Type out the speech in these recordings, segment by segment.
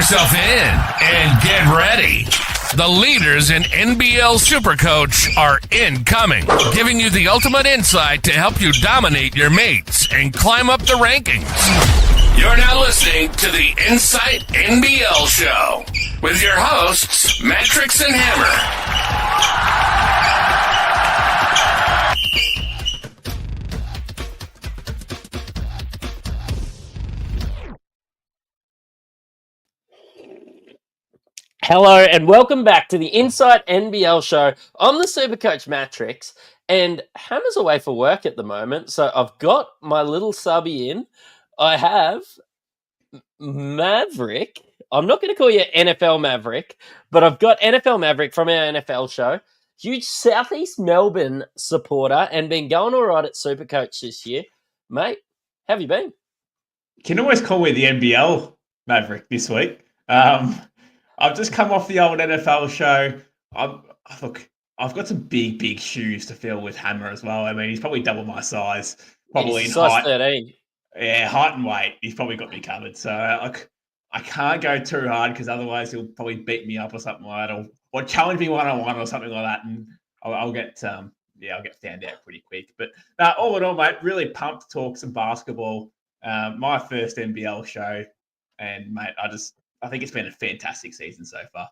yourself in and get ready. The leaders in NBL Supercoach are incoming, giving you the ultimate insight to help you dominate your mates and climb up the rankings. You're now listening to the Insight NBL Show with your hosts, Matrix and Hammer. Hello and welcome back to the Insight NBL Show. I'm the Supercoach Matrix and Hammer's away for work at the moment, so I've got my little subby in. I have Maverick. I'm not going to call you NFL Maverick, but I've got NFL Maverick from our NFL show. Huge Southeast Melbourne supporter and been going all right at Supercoach this year. Mate, how have you been? You can always call me the NBL Maverick this week. I've just come off the old NFL show. I've got some big shoes to fill with Hammer as well. I mean, he's probably double my size, probably in height. 13. Yeah, height and weight. He's probably got me covered. So I can't go too hard because otherwise he'll probably beat me up or something like that, or challenge me one-on-one or something like that, and I'll get found out pretty quick. But all in all, mate, really pumped to talk some basketball. My first NBL show, and mate, I think it's been a fantastic season so far.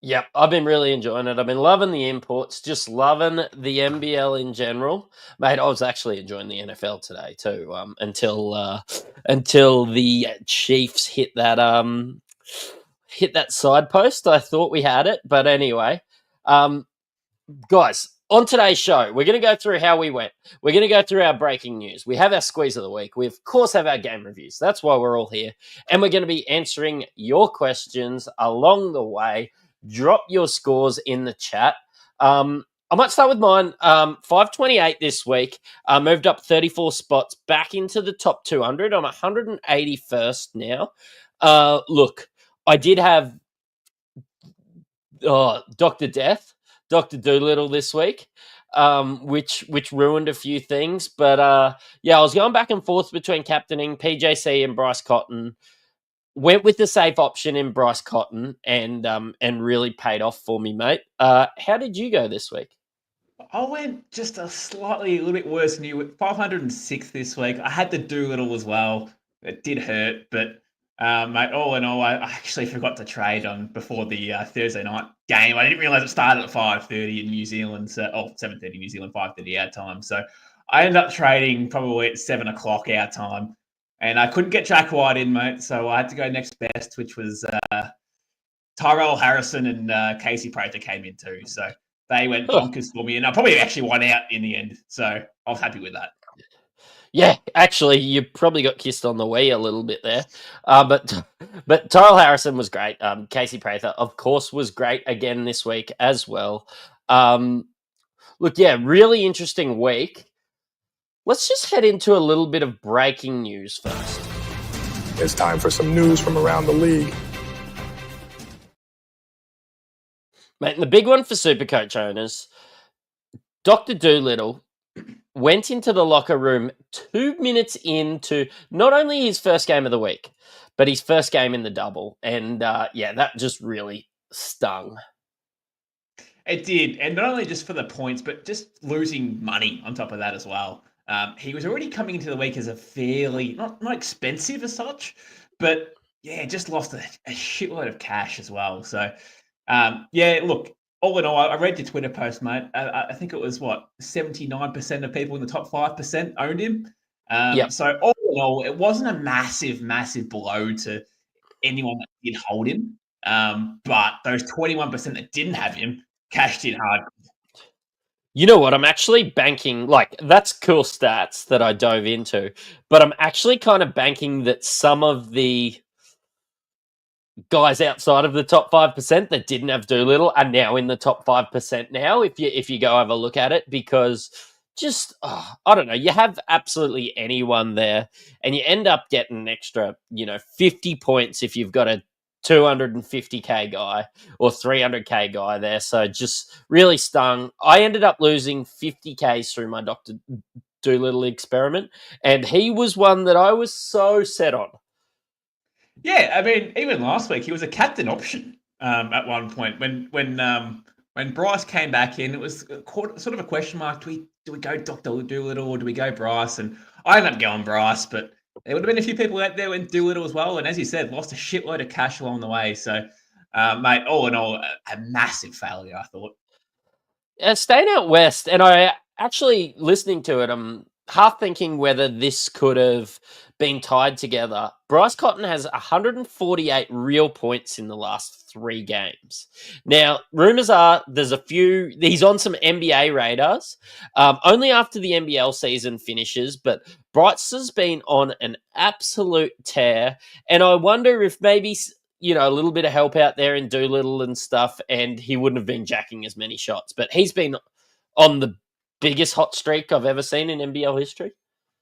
Yep, I've been really enjoying it. I've been loving the imports, just loving the NBL in general. Mate, I was actually enjoying the NFL today too, until the Chiefs hit that side post. I thought we had it, but anyway. Guys, on today's show, we're going to go through how we went. We're going to go through our breaking news. We have our squeeze of the week. We, of course, have our game reviews. That's why we're all here. And we're going to be answering your questions along the way. Drop your scores in the chat. I might start with mine. 528 this week. Moved up 34 spots back into the top 200. I'm 181st now. Look, I did have Dr. Death. Dr. Doolittle this week, which ruined a few things. But, I was going back and forth between captaining PJC and Bryce Cotton. Went with the safe option in Bryce Cotton and really paid off for me, mate. How did you go this week? I went just a little bit worse than you. 506 this week. I had the Doolittle as well. It did hurt, but mate, all in all, I actually forgot to trade on before the Thursday night game. I didn't realise it started at 5:30 in New Zealand, 7:30 New Zealand, 5:30 our time. So I ended up trading probably at 7 o'clock our time, and I couldn't get Jack White in, mate. So I had to go next best, which was Tyrell Harrison and Casey Prather came in too. So they went bonkers for me, and I probably actually won out in the end. So I was happy with that. Yeah, actually, you probably got kissed on the wee a little bit there. But Tyrell Harrison was great. Casey Prather, of course, was great again this week as well. Really interesting week. Let's just head into a little bit of breaking news first. It's time for some news from around the league. Mate, the big one for Supercoach owners, Dr. Doolittle went into the locker room 2 minutes into not only his first game of the week, but his first game in the double. And that just really stung. It did. And not only just for the points, but just losing money on top of that as well. He was already coming into the week as a fairly, not expensive as such, but just lost a shitload of cash as well. So, look, all in all, I read your Twitter post, mate. I think it was, 79% of people in the top 5% owned him. So all in all, it wasn't a massive blow to anyone that did hold him. But those 21% that didn't have him cashed in hard. You know what? I'm actually banking, that's cool stats that I dove into, but I'm actually kind of banking that some of the guys outside of the top 5% that didn't have Doolittle are now in the top 5% now, if you go have a look at it, because just, I don't know, you have absolutely anyone there, and you end up getting an extra, 50 points if you've got a 250k guy or 300k guy there. So just really stung. I ended up losing 50k through my Dr. Doolittle experiment, and he was one that I was so set on. Yeah, I mean, even last week he was a captain option at one point when Bryce came back in. It was sort of a question mark: do we go Doctor Doolittle or do we go Bryce? And I ended up going Bryce, but there would have been a few people out there who went Doolittle as well. And as you said, lost a shitload of cash along the way. So, mate, all in all, a massive failure. I thought. Staying out west, and I actually listening to it, I'm half thinking whether this could have been tied together. Bryce Cotton has 148 real points in the last 3 games. Now, rumors are there's a few. He's on some NBA radars, only after the NBL season finishes. But Bryce has been on an absolute tear, and I wonder if maybe a little bit of help out there in Doolittle and stuff, and he wouldn't have been jacking as many shots. But he's been on the biggest hot streak I've ever seen in NBL history.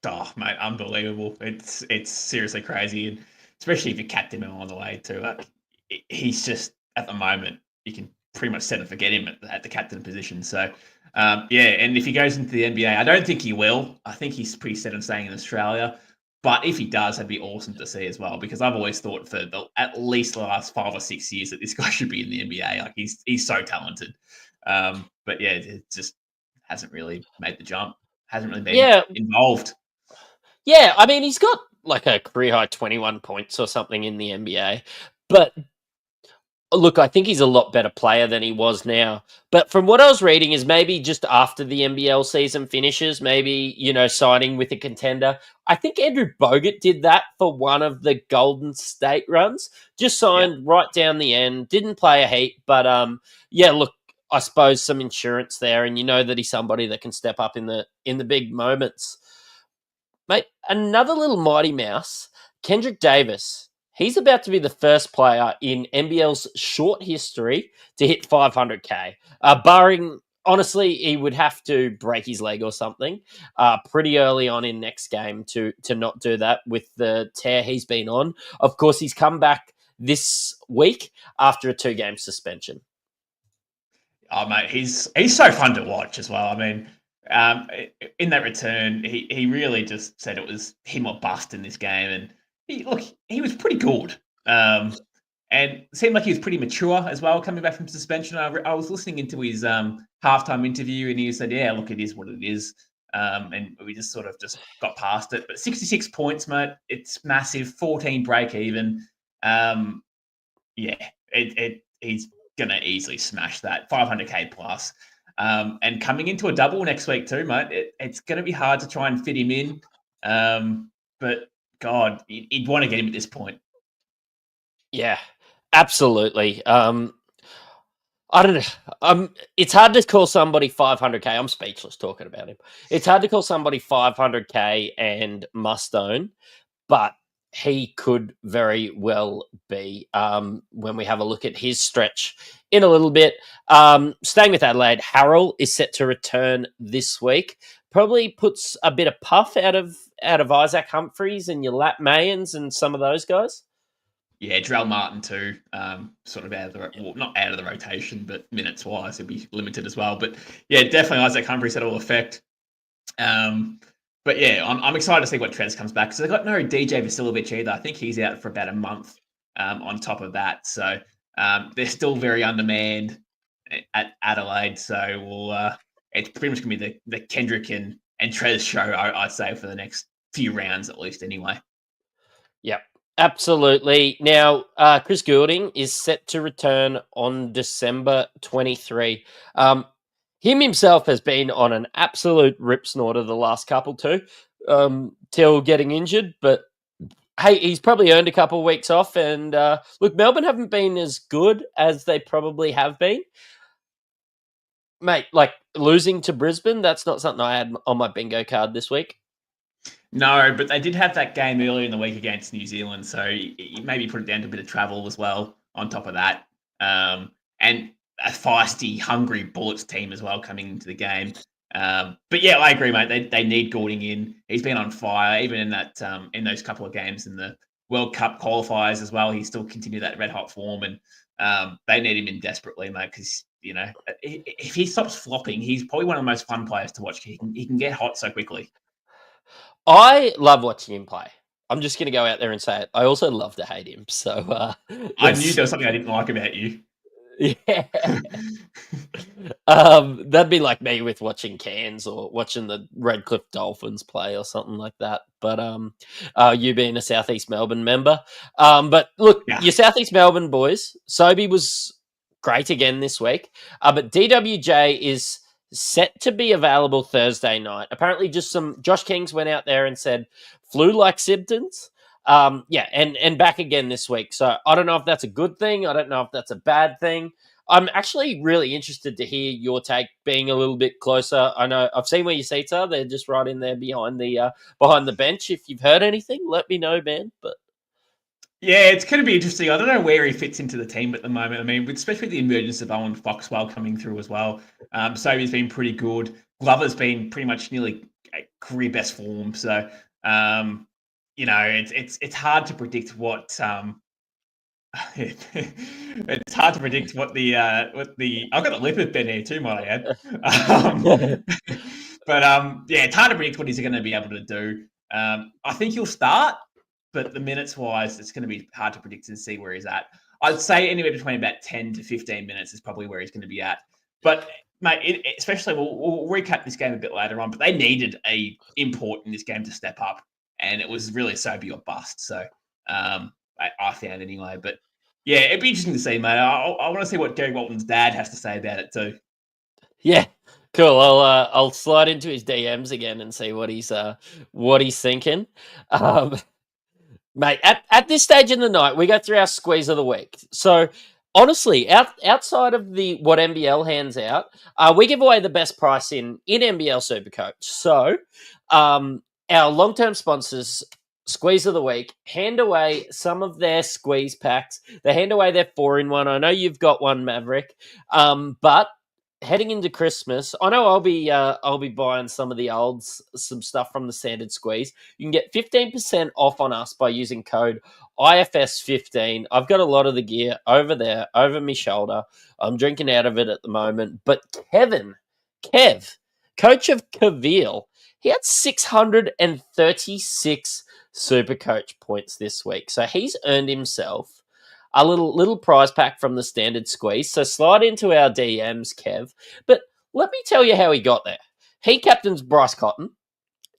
Oh, mate, unbelievable! It's seriously crazy, and especially if you captain him on the way too. He's just at the moment you can pretty much set and forget him at the captain position. So, yeah, and if he goes into the NBA, I don't think he will. I think he's pretty set on staying in Australia. But if he does, that'd be awesome to see as well, because I've always thought for at least the last 5 or 6 years that this guy should be in the NBA. Like he's so talented. But yeah, it just hasn't really made the jump. Hasn't really been involved. Yeah, I mean, he's got like a career high 21 points or something in the NBA. But look, I think he's a lot better player than he was now. But from what I was reading is maybe just after the NBL season finishes, maybe, signing with a contender. I think Andrew Bogut did that for one of the Golden State runs. Just signed right down the end, didn't play a heap. But, yeah, look, I suppose some insurance there. And you know that he's somebody that can step up in the big moments. Mate, another little mighty mouse, Kendrick Davis. He's about to be the first player in NBL's short history to hit 500K. Barring, honestly, he would have to break his leg or something pretty early on in next game to not do that with the tear he's been on. Of course, he's come back this week after a 2-game suspension. Oh, mate, he's so fun to watch as well. I mean, in that return, he really just said it was him or bust in this game, and he was pretty good, and it seemed like he was pretty mature as well coming back from suspension. I was listening into his halftime interview, and he said, "Yeah, look, it is what it is," and we just sort of just got past it. But 66 points, mate, it's massive. 14 break even. Yeah, he's gonna easily smash that 500K plus. And coming into a double next week too, mate. It's going to be hard to try and fit him in. But God, you'd want to get him at this point. Yeah, absolutely. I don't know. It's hard to call somebody 500K. I'm speechless talking about him. It's hard to call somebody 500K and must own, but he could very well be when we have a look at his stretch in a little bit. Staying with Adelaide, Harrell is set to return this week. Probably puts a bit of puff out of Isaac Humphries and your Lat Mayans and some of those guys. Yeah, Drell Martin too. Sort of out of not out of the rotation, but minutes wise, he'll be limited as well. But yeah, definitely Isaac Humphries had all effect. But yeah, I'm excited to see what Trez comes back because they've got no DJ Vasiljevic either. I think he's out for about a month. On top of that, so they're still very undermanned at Adelaide. So it's pretty much going to be the Kendrick and Trez show, I'd say, for the next few rounds at least. Anyway. Yep. Absolutely. Now, Chris Goulding is set to return on December 23. Him himself has been on an absolute rip snorter the last couple too, till getting injured. But hey, he's probably earned a couple of weeks off. And look, Melbourne haven't been as good as they probably have been. Mate, like losing to Brisbane, that's not something I had on my bingo card this week. No, but they did have that game earlier in the week against New Zealand, so you maybe put it down to a bit of travel as well on top of that. And a feisty, hungry Bullets team as well coming into the game. But yeah, I agree, mate. They need Goulding in. He's been on fire, even in that in those couple of games in the World Cup qualifiers as well. He still continued that red hot form, and they need him in desperately, mate. Because if he stops flopping, he's probably one of the most fun players to watch. He can get hot so quickly. I love watching him play. I'm just going to go out there and say it. I also love to hate him. So I knew there was something I didn't like about you. yeah. That'd be like me with watching Cairns or watching the Redcliffe Dolphins play or something like that. But you being a Southeast Melbourne member. But look, Yeah. your Southeast Melbourne boys, Sobey was great again this week. But DWJ is set to be available Thursday night. Apparently, just some Josh Kings went out there and said flu-like symptoms. And back again this week. So I don't know if that's a good thing. I don't know if that's a bad thing. I'm actually really interested to hear your take, being a little bit closer. I know I've seen where your seats are; they're just right in there behind the bench. If you've heard anything, let me know, man. But Yeah, it's going to be interesting. I don't know where he fits into the team at the moment. I mean, especially the emergence of Owen Foxwell coming through as well. Sobe's been pretty good. Glover's been pretty much nearly career best form. So, it's hard to predict what. It's hard to predict what the I've got a leopard pen here too, might I add. It's hard to predict what he's going to be able to do. I think he'll start, but the minutes wise, it's going to be hard to predict and see where he's at. I'd say anywhere between about 10 to 15 minutes is probably where he's going to be at. But mate, especially we'll recap this game a bit later on. But they needed a import in this game to step up, and it was really Sobey or bust. So I found anyway. But yeah, it'd be interesting to see, mate. I want to see what Derek Walton's dad has to say about it too. yeah, cool. I'll slide into his DMs again and see what he's thinking. Mate, at this stage in the night, we go through our squeeze of the week. So honestly, outside of the what NBL hands out, we give away the best price in NBL Supercoach. So our long-term sponsors, Squeeze of the Week, hand away some of their squeeze packs. They hand away their 4-in-1. I know you've got one, Maverick. But heading into Christmas, I know I'll be buying some stuff from the standard squeeze. You can get 15% off on us by using code IFS15. I've got a lot of the gear over there, over my shoulder. I'm drinking out of it at the moment. But Kev, coach of Cavill, he had 636 Supercoach points this week. So he's earned himself a little prize pack from the standard squeeze. So slide into our DMs, Kev. But let me tell you how he got there. He captains Bryce Cotton,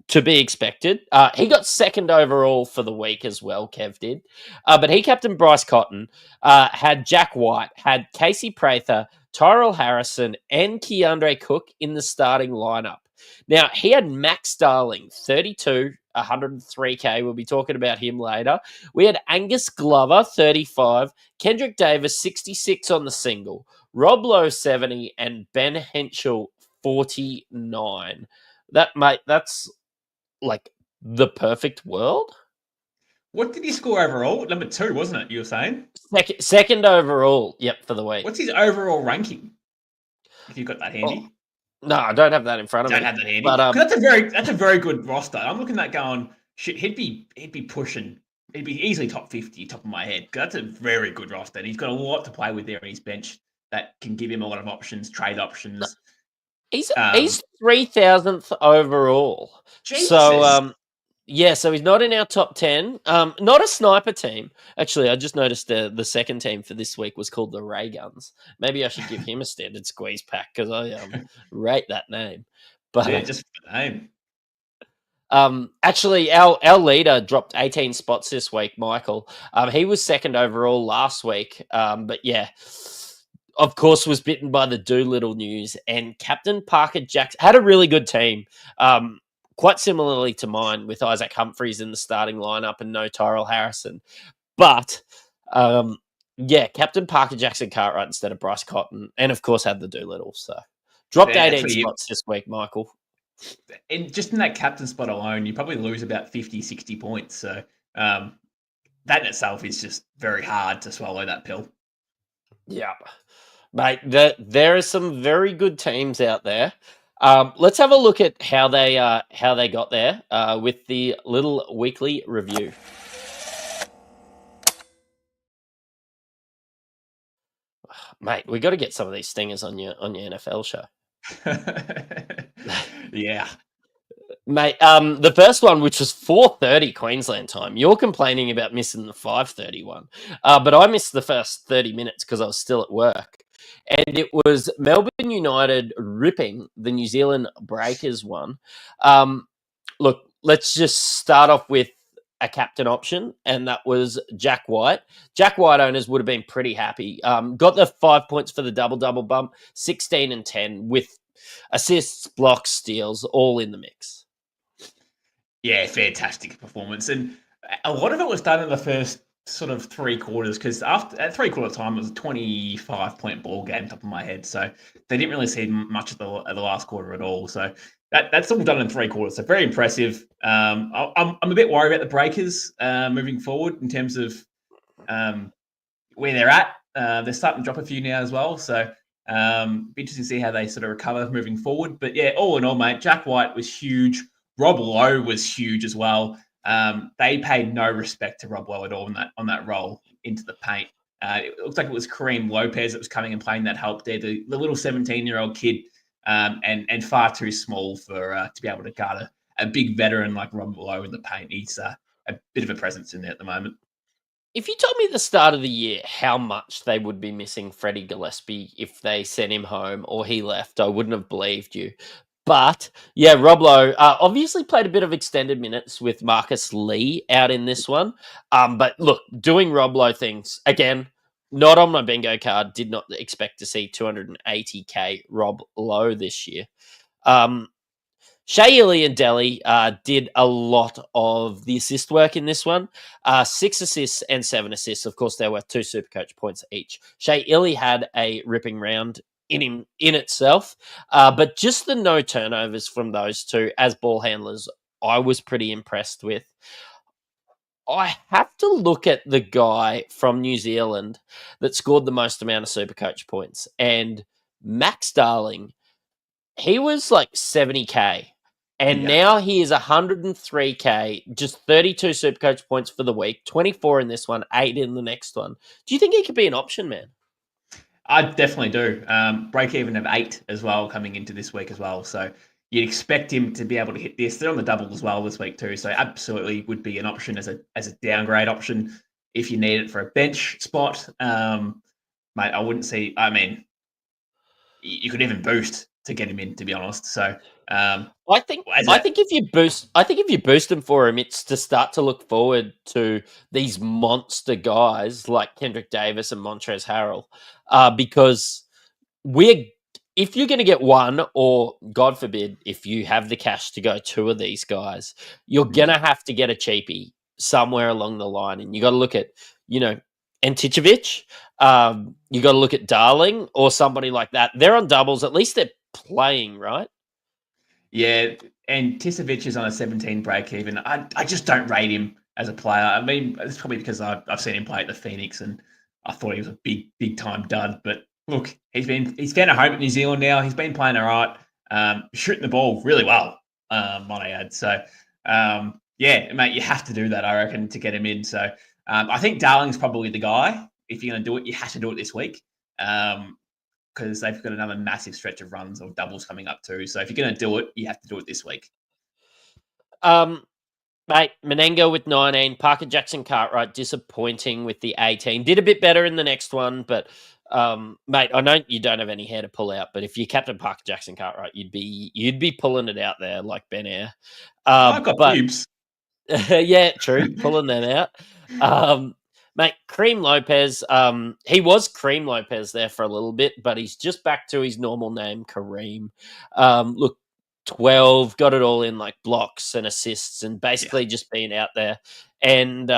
to be expected. He got second overall for the week as well, Kev did. But he captained Bryce Cotton, had Jack White, had Casey Prather, Tyrell Harrison, and Keandre Cook in the starting lineup. Now, he had Max Darling, 32, 103K. We'll be talking about him later. We had Angus Glover, 35, Kendrick Davis, 66 on the single, Rob Lowe, 70, and Ben Henschel, 49. That's like the perfect world. What did he score overall? Number 2, wasn't it? You were saying Second overall. Yep, for the week. What's his overall ranking? If you've got that handy. No, I don't have that in front of me. Don't have that handy. But that's a very good roster. I'm looking at that going, shit, he'd be pushing. He'd be easily top 50, top of my head. That's a very good roster. And he's got a lot to play with there on his bench that can give him a lot of options, trade options. He's 3,000th overall. Jesus. So so he's not in our top 10. Not a sniper team. Actually, I just noticed the second team for this week was called the Ray Guns. Maybe I should give him a standard squeeze pack because I rate that name. But yeah, just for the name. Actually, our leader dropped 18 spots this week, Michael. He was second overall last week. But yeah, of course, was bitten by the Doolittle news. And Captain Parker Jackson had a really good team. Quite similarly to mine, with Isaac Humphries in the starting lineup and no Tyrell Harrison. But, Captain Parker Jackson Cartwright instead of Bryce Cotton. And, of course, had the Doolittle. So, dropped 18 spots this week, Michael. And just in that captain spot alone, you probably lose about 50, 60 points. So, that in itself is just very hard to swallow that pill. Yeah. Mate, there are some very good teams out there. Let's have a look at how they got there with the little weekly review. Mate, we got to get some of these stingers on your NFL show. Yeah. Mate, the first one, which was 4:30 Queensland time, you're complaining about missing the 5:30 one. But I missed the first 30 minutes because I was still at work. And it was Melbourne United ripping the New Zealand Breakers one. Look, let's just start off with a captain option, and that was Jack White. Jack White owners would have been pretty happy. Got the 5 points for the double bump, 16 and 10 with assists, blocks, steals, all in the mix. Yeah, fantastic performance. And a lot of it was done in the first sort of three quarters because at 3/4 time, it was a 25-point ball game, top of my head. So they didn't really see much of the last quarter at all. So that's all done in 3/4. So very impressive. I'm a bit worried about the Breakers moving forward in terms of where they're at. They're starting to drop a few now as well. So be interesting to see how they sort of recover moving forward. But yeah, all in all, mate, Jack White was huge. Rob Lowe was huge as well. They paid no respect to Rob Lowe at all on that roll into the paint. It looks like it was Kareem Lopez that was coming and playing that help there. The little 17-year-old kid, and far too small for to be able to guard a big veteran like Rob Lowe in the paint. He's a bit of a presence in there at the moment. If you told me at the start of the year how much they would be missing Freddie Gillespie if they sent him home or he left, I wouldn't have believed you. But yeah, Rob Lowe obviously played a bit of extended minutes with Marcus Lee out in this one. But look, doing Rob Lowe things, again, not on my bingo card, did not expect to see 280k Rob Lowe this year. Shea Ili and Delhi did a lot of the assist work in this one. 6 assists and 7 assists. Of course, there were 2 Supercoach points each. Shea Ili had a ripping round in itself, but just the no turnovers from those two as ball handlers, I was pretty impressed with. I have to look at the guy from New Zealand that scored the most amount of Supercoach points, and Max Darling, he was like 70k. And now he is 103k, just 32 Supercoach points for the week, 24 in this one, 8 in the next one. Do you think he could be an option, man? I definitely do. Break even of 8 as well coming into this week as well. So you'd expect him to be able to hit this. They're on the double as well this week too. So absolutely would be an option as a downgrade option if you need it for a bench spot. Mate, I wouldn't see. I mean, you could even boost to get him in, to be honest. So I think if you boost him for him, it's to start to look forward to these monster guys like Kendrick Davis and Montrezl Harrell, because if you're going to get one, or God forbid, if you have the cash to go 2 of these guys, you're going to have to get a cheapie somewhere along the line, and you got to look at Anticevic. You got to look at Darling or somebody like that. They're on doubles. At least they're playing, right? Yeah, and Tisovic is on a 17 break even. I just don't rate him as a player. I mean, it's probably because I've seen him play at the Phoenix and I thought he was a big time dud. But look, he's found a home at New Zealand now. He's been playing all right, shooting the ball really well, might I add. So yeah, mate, you have to do that, I reckon, to get him in. So I think Darling's probably the guy. If you're going to do it, you have to do it this week. Because they've got another massive stretch of runs or doubles coming up too. So if you're going to do it, you have to do it this week. Mate, Menenga with 19, Parker Jackson Cartwright disappointing with the 18. Did a bit better in the next one, but mate, I know you don't have any hair to pull out, but if you captain Parker Jackson Cartwright, you'd be pulling it out there like Ben Air. I've got pubes. Yeah, true, pulling them out. Mate, Kareem Lopez, he was Kareem Lopez there for a little bit, but he's just back to his normal name, Kareem. Look, 12, got it all in like blocks and assists and basically just being out there. And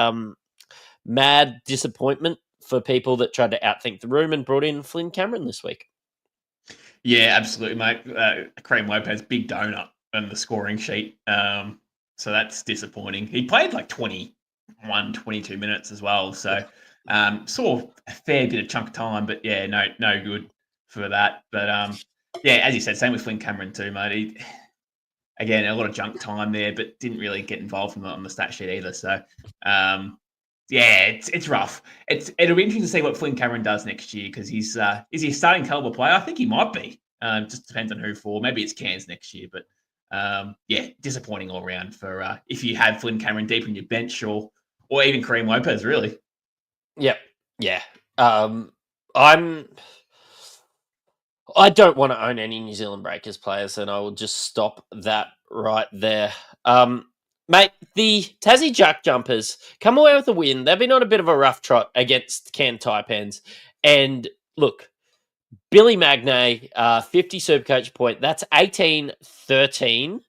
mad disappointment for people that tried to outthink the room and brought in Flynn Cameron this week. Yeah, absolutely, mate. Kareem Lopez, big donut on the scoring sheet. So that's disappointing. He played like 21, 22 minutes as well. So saw a fair bit of chunk of time, but yeah, no good for that. But yeah, as you said, same with Flynn Cameron too, mate. Again, a lot of junk time there, but didn't really get involved on the stat sheet either. So yeah, it's rough. It'll be interesting to see what Flynn Cameron does next year because is he a starting caliber player? I think he might be. Just depends on who for. Maybe it's Cairns next year, but disappointing all round for if you have Flynn Cameron deep in your bench or even Kareem Lopez, really. Yep. Yeah. I don't want to own any New Zealand Breakers players, and I will just stop that right there. Mate, the Tassie Jack Jumpers come away with a win. They've been on a bit of a rough trot against Cairn Taipans. And look, Billy Magnay, 50 Supercoach point. That's 18-13.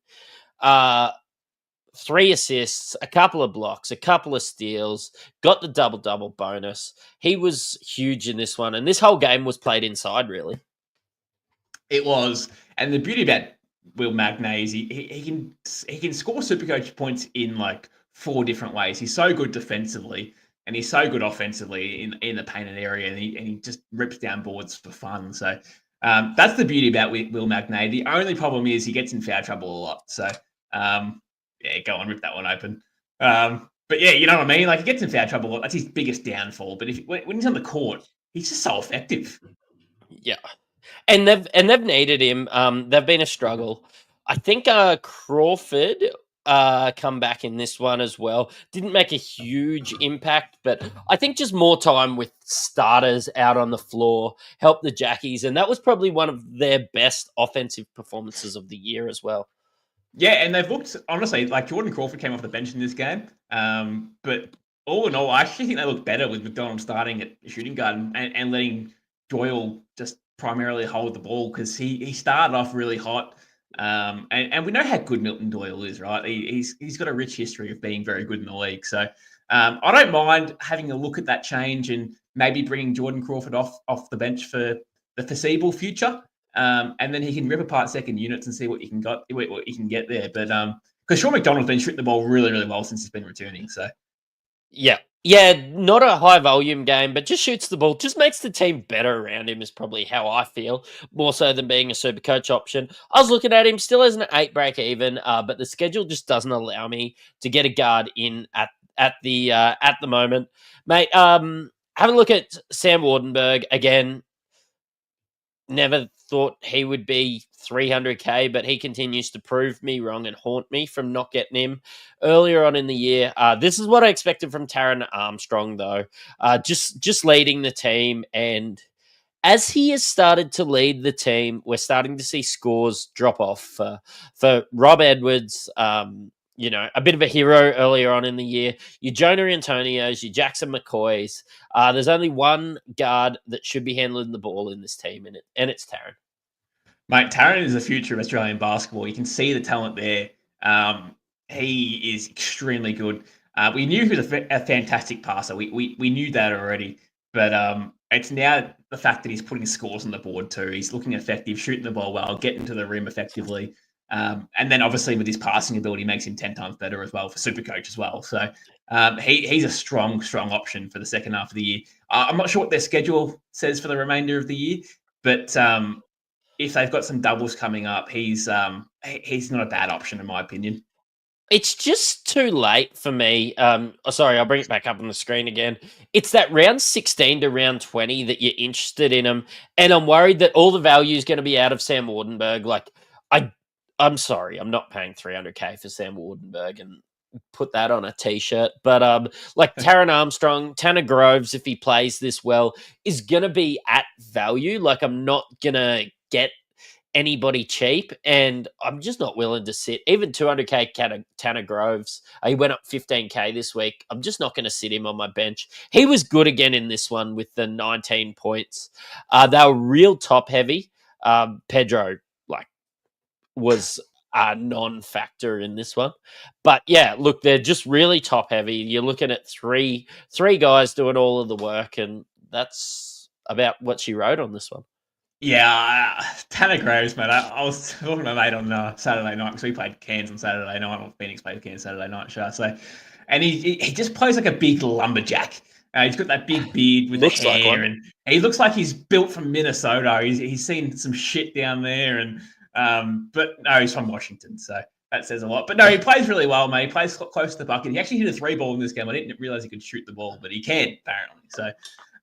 3 assists, a couple of blocks, a couple of steals, got the double-double bonus. He was huge in this one, and this whole game was played inside, really. It was, and the beauty about Will Magnay is he can score Supercoach points in like 4 different ways. He's so good defensively, and he's so good offensively in the painted area, and he just rips down boards for fun. So that's the beauty about Will Magnay. The only problem is he gets in foul trouble a lot. So go on, rip that one open. But yeah, you know what I mean? Like, he gets in foul trouble a lot. That's his biggest downfall. But when he's on the court, he's just so effective. Yeah. And they've needed him. They've been a struggle. I think Crawford come back in this one as well. Didn't make a huge impact, but I think just more time with starters out on the floor helped the Jackies, and that was probably one of their best offensive performances of the year as well. Yeah, and they've looked, honestly, like Jordan Crawford came off the bench in this game. But all in all, I actually think they look better with McDonald starting at shooting guard and letting Doyle just primarily hold the ball, because he started off really hot. And we know how good Milton Doyle is, right? He's got a rich history of being very good in the league. So I don't mind having a look at that change and maybe bringing Jordan Crawford off the bench for the foreseeable future. And then he can rip apart second units and see what you can get there. But because Sean McDonald's been shooting the ball really, really well since he's been returning. So yeah, not a high volume game, but just shoots the ball, just makes the team better around him is probably how I feel, more so than being a super coach option. I was looking at him, still as an 8 break even, but the schedule just doesn't allow me to get a guard in at the moment, mate. Have a look at Sam Wardenberg again. Never thought he would be 300k, but he continues to prove me wrong and haunt me from not getting him earlier on in the year. This is what I expected from Taron Armstrong, though. Just leading the team, and as he has started to lead the team, we're starting to see scores drop off for Rob Edwards. A bit of a hero earlier on in the year. Your Jonah Antonios, your Jackson McCoys. There's only one guard that should be handling the ball in this team, and it's Taron. Mate, Taron is the future of Australian basketball. You can see the talent there. He is extremely good. We knew he was a fantastic passer. We knew that already. But it's now the fact that he's putting scores on the board too. He's looking effective, shooting the ball well, getting to the rim effectively. And then obviously with his passing ability makes him 10 times better as well for Supercoach as well. So he's a strong option for the second half of the year. I'm not sure what their schedule says for the remainder of the year, but if they've got some doubles coming up, he's not a bad option in my opinion. It's just too late for me. Sorry, I'll bring it back up on the screen again. It's that round 16 to round 20 that you're interested in him, and I'm worried that all the value is going to be out of Sam Wardenberg. Like, I'm sorry, I'm not paying 300k for Sam Wardenberg, and put that on a t-shirt. But like Taron Armstrong, Tanner Groves, if he plays this well, is going to be at value. Like, I'm not going to get anybody cheap, and I'm just not willing to sit. Even 200k Tanner Groves, he went up 15k this week. I'm just not going to sit him on my bench. He was good again in this one with the 19 points. They were real top heavy. Pedro was a non-factor in this one, but yeah, look, they're just really top heavy. You're looking at three guys doing all of the work, and that's about what she wrote on this one. Yeah, Tanner Groves, mate. I was talking to my mate on Saturday night, because we played Cairns on Saturday night, or Phoenix played Cairns Saturday night, should I say. And he just plays like a big lumberjack. He's got that big beard with the hair, and he looks like he's built from Minnesota. He's seen some shit down there, and but no, he's from Washington, so that says a lot. But no, he plays really well, mate. He plays close to the bucket. He actually hit a 3-ball in this game. I didn't realize he could shoot the ball, but he can, apparently. So,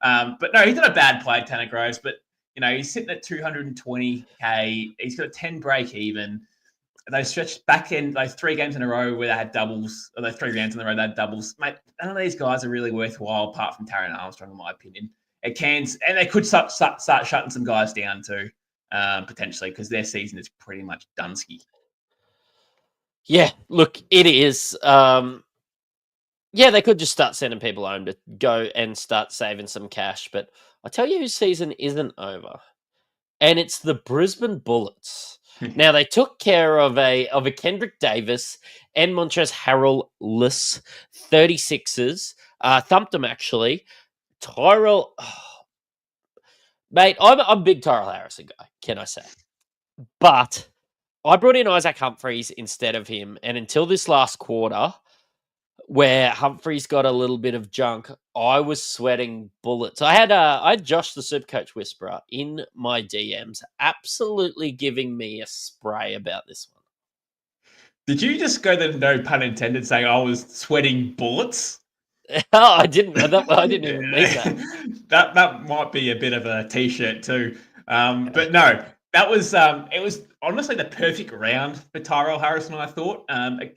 but no, he's not a bad play, Tanner Groves, but he's sitting at 220k. He's got a 10 break even. those stretched back in those 3 games in a row where they had doubles, or those 3 rounds in a row they had doubles, mate, none of these guys are really worthwhile apart from Taron Armstrong, in my opinion. It can, and they could start shutting some guys down too, potentially, because their season is pretty much Dunsky. Yeah, look, it is. Yeah, they could just start sending people home to go and start saving some cash. But I tell you whose season isn't over, and it's the Brisbane Bullets. Now, they took care of a Kendrick Davis and Montrezl Harrell-less 36ers. Thumped them, actually. Tyrell... mate, I'm a big Tyrell Harrison guy, can I say? But I brought in Isaac Humphries instead of him, and until this last quarter, where Humphries got a little bit of junk, I was sweating bullets. I had Josh the Supercoach Whisperer in my DMs, absolutely giving me a spray about this one. Did you just go the no pun intended saying I was sweating bullets? Oh, I didn't even mean that. That might be a bit of a t-shirt too. But no, that was it was honestly the perfect round for Tyrell Harrison, I thought,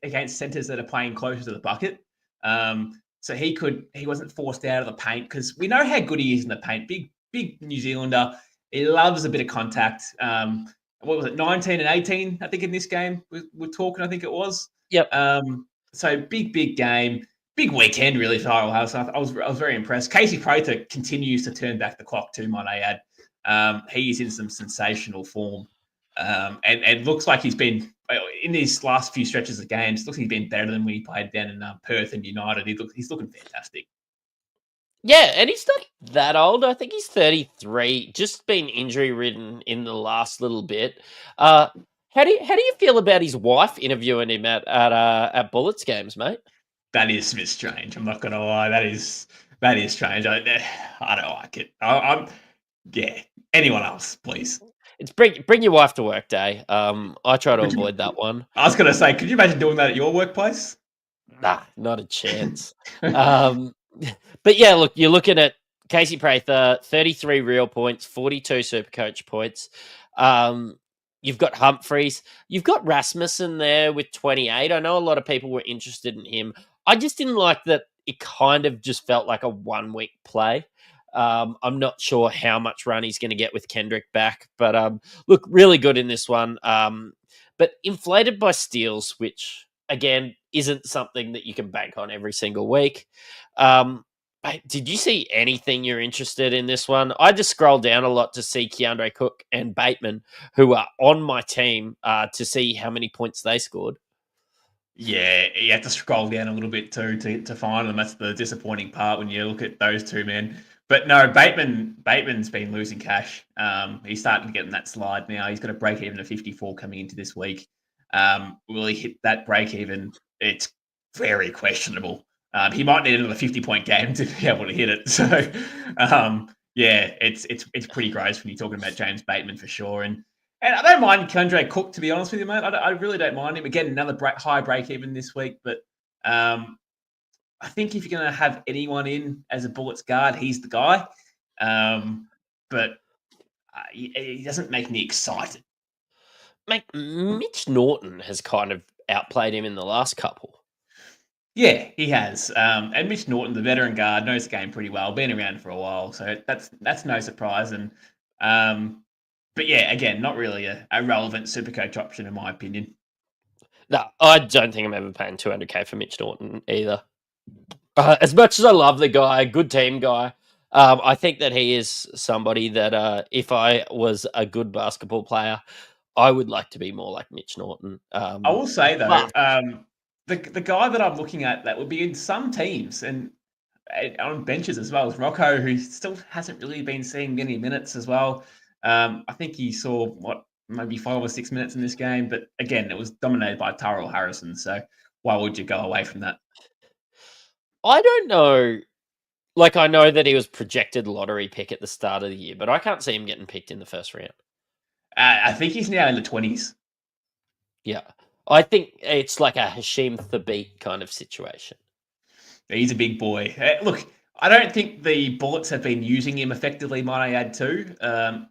against centers that are playing closer to the bucket. So he wasn't forced out of the paint, because we know how good he is in the paint. Big New Zealander. He loves a bit of contact. What was it, 19 and 18, I think, in this game we're talking, I think it was. Yep. So big game. Big weekend, really, for Tyrell Harrison. I was very impressed. Casey Prather continues to turn back the clock too, might I add. He is in some sensational form. And looks like he's been, in these last few stretches of games, looks like he's been better than when he played down in Perth and United. He's looking fantastic. Yeah, and he's not that old. I think he's 33. Just been injury ridden in the last little bit. How do you feel about his wife interviewing him at Bullets games, mate? That is a bit strange. I'm not going to lie. That is strange. I don't like it. Yeah. Anyone else, please? It's bring your wife to work day. I try to avoid that one. I was going to say, could you imagine doing that at your workplace? Nah, not a chance. But yeah, look, you're looking at Casey Prather, 33 real points, 42 Supercoach points. You've got Humphries. You've got Rasmussen there with 28. I know a lot of people were interested in him. I just didn't like that it kind of just felt like a 1-week play. I'm not sure how much run he's going to get with Kendrick back. But look, really good in this one. But inflated by steals, which, again, isn't something that you can bank on every single week. Did you see anything you're interested in this one? I just scrolled down a lot to see Keandre Cook and Bateman, who are on my team, to see how many points they scored. Yeah, you have to scroll down a little bit too to find them. That's the disappointing part when you look at those two men. But no, Bateman's been losing cash. He's starting to get in that slide now. He's got a break even of 54 coming into this week. Will he hit that break even? It's very questionable. He might need another 50-point game to be able to hit it. So, yeah, it's pretty gross when you're talking about James Bateman for sure. And I don't mind Keandre Cook, to be honest with you, mate. I really don't mind him. Again, another high break even this week. But I think if you're going to have anyone in as a Bullets guard, he's the guy. But he doesn't make me excited. Mate, Mitch Norton has kind of outplayed him in the last couple. Yeah, he has. And Mitch Norton, the veteran guard, knows the game pretty well, been around for a while. So that's no surprise. And but yeah, again, not really a relevant Supercoach option in my opinion. No, I don't think I'm ever paying 200K for Mitch Norton either. As much as I love the guy, good team guy, I think that he is somebody that if I was a good basketball player, I would like to be more like Mitch Norton. I will say though, the guy that I'm looking at that would be in some teams and on benches as well is Rocco, who still hasn't really been seeing many minutes as well. I think he saw maybe 5 or 6 minutes in this game, but again, it was dominated by Tyrell Harrison. So why would you go away from that? I don't know. Like, I know that he was projected lottery pick at the start of the year, but I can't see him getting picked in the first round. I think he's now in the 20s. Yeah. I think it's like a Hashim Thabit kind of situation. He's a big boy. Look, I don't think the Bullets have been using him effectively, might I add, too.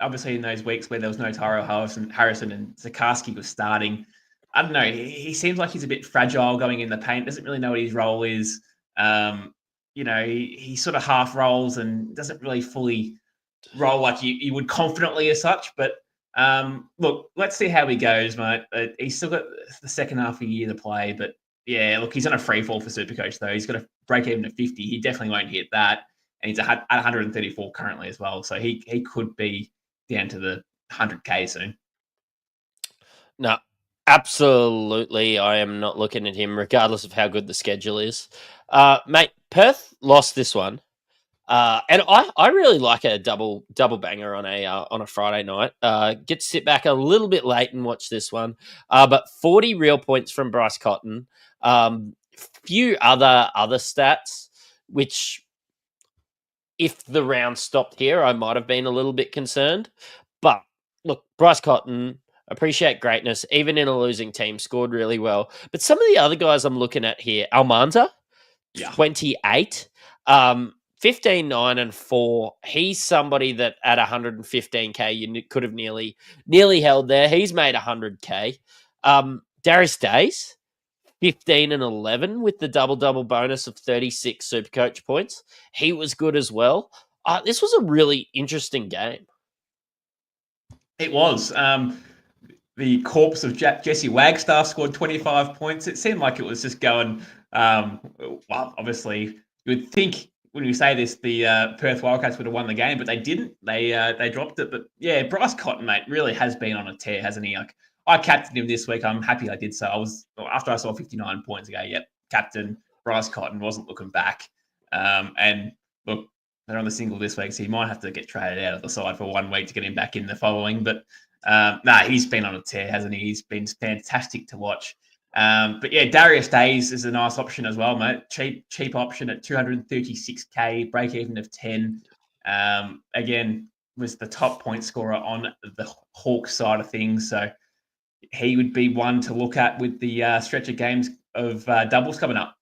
Obviously, in those weeks where there was no Tyrell Harrison and Zakarski was starting, I don't know. He seems like he's a bit fragile going in the paint. Doesn't really know what his role is. He sort of half rolls and doesn't really fully roll like you would confidently as such. But look, let's see how he goes, mate. He's still got the second half of the year to play. But yeah, look, he's on a free fall for Supercoach though. He's got to break even at 50. He definitely won't hit that, and he's at 134 currently as well. So he could be down to the 100K soon. No, absolutely. I am not looking at him, regardless of how good the schedule is. Mate, Perth lost this one. And I really like a double banger on a Friday night. Get to sit back a little bit late and watch this one. But 40 real points from Bryce Cotton. Few other stats, which if the round stopped here, I might have been a little bit concerned. But look, Bryce Cotton, appreciate greatness, even in a losing team, scored really well. But some of the other guys I'm looking at here, Almanza, 28. 15, 9, and 4. He's somebody that at 115K you could have nearly held there. He's made 100K. Darius Days, 15 and 11 with the double bonus of 36 Supercoach points. He was good as well. This was a really interesting game. It was. The corpse of Jesse Wagstaff scored 25 points. It seemed like it was just going. Well, obviously, you would think when you say this, the Perth Wildcats would have won the game, but they didn't. They dropped it. But yeah, Bryce Cotton, mate, really has been on a tear, hasn't he? Like, I captained him this week. I'm happy I did so. After I saw 59 points ago. Yep, captain Bryce Cotton, wasn't looking back. And look, they're on the single this week, so he might have to get traded out of the side for 1 week to get him back in the following. But he's been on a tear, hasn't he? He's been fantastic to watch. But yeah, Darius Days is a nice option as well, mate. Cheap option at 236K, break even of 10. Again, was the top point scorer on the Hawks side of things. So he would be one to look at with the stretch of games of doubles coming up.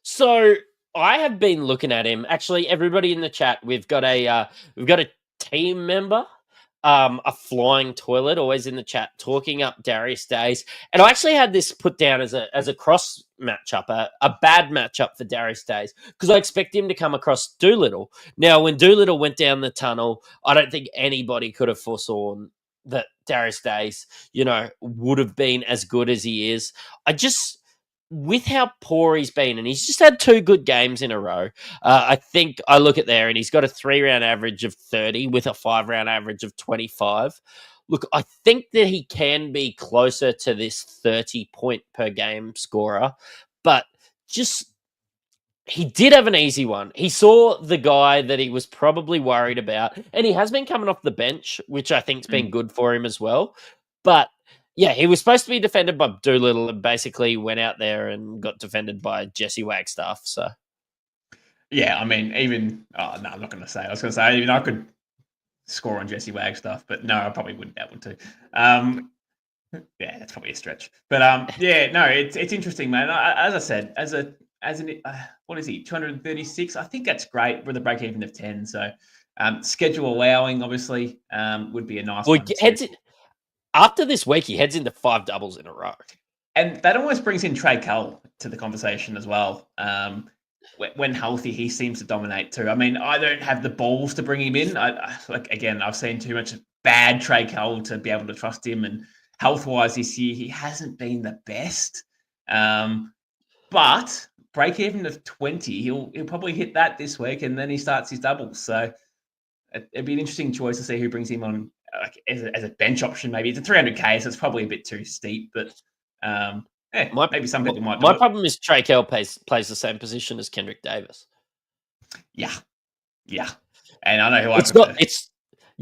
So I have been looking at him. Actually, everybody in the chat, we've got a team member, a flying toilet, always in the chat, talking up Darius Days. And I actually had this put down as a cross matchup, a bad matchup for Darius Days, because I expect him to come across Doolittle. Now, when Doolittle went down the tunnel, I don't think anybody could have foresawn that Darius Days, would have been as good as he is. With how poor he's been, and he's just had 2 good games in a row. I think I look at there, and he's got a 3-round average of 30 with a 5-round average of 25. Look, I think that he can be closer to this 30-point per game scorer, but he did have an easy one. He saw the guy that he was probably worried about, and he has been coming off the bench, which I think's been good for him as well. But yeah, he was supposed to be defended by Doolittle and basically went out there and got defended by Jesse Wagstaff. So, yeah, I mean, I'm not going to say. I was going to say even I could score on Jesse Wagstaff, but no, I probably wouldn't be able to. Yeah, that's probably a stretch. But yeah, no, it's interesting, man. As I said, what is he? 236. I think that's great with a break even of 10. So, schedule allowing, obviously, would be a nice one. After this week, he heads into 5 doubles in a row. And that almost brings in Trey Cull to the conversation as well. When healthy, he seems to dominate too. I mean, I don't have the balls to bring him in. I've seen too much bad Trey Cull to be able to trust him. And health-wise this year, he hasn't been the best. But break even of 20, he'll probably hit that this week, and then he starts his doubles. So it'd be an interesting choice to see who brings him on as a bench option. Maybe it's a 300K, so it's probably a bit too steep. But maybe some people might. My problem is Trey Kell plays the same position as Kendrick Davis. Yeah, and I know who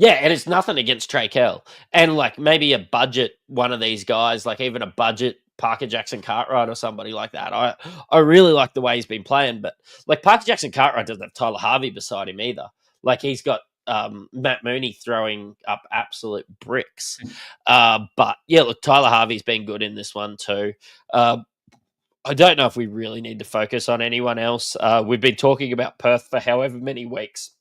and it's nothing against Trey Kell, and like maybe a budget one of these guys, like even a budget Parker Jackson Cartwright or somebody like that. I really like the way he's been playing, but like Parker Jackson Cartwright doesn't have Tyler Harvey beside him either. Like he's got Matt Mooney throwing up absolute bricks. But yeah, look, Tyler Harvey's been good in this one too. I don't know if we really need to focus on anyone else. We've been talking about Perth for however many weeks.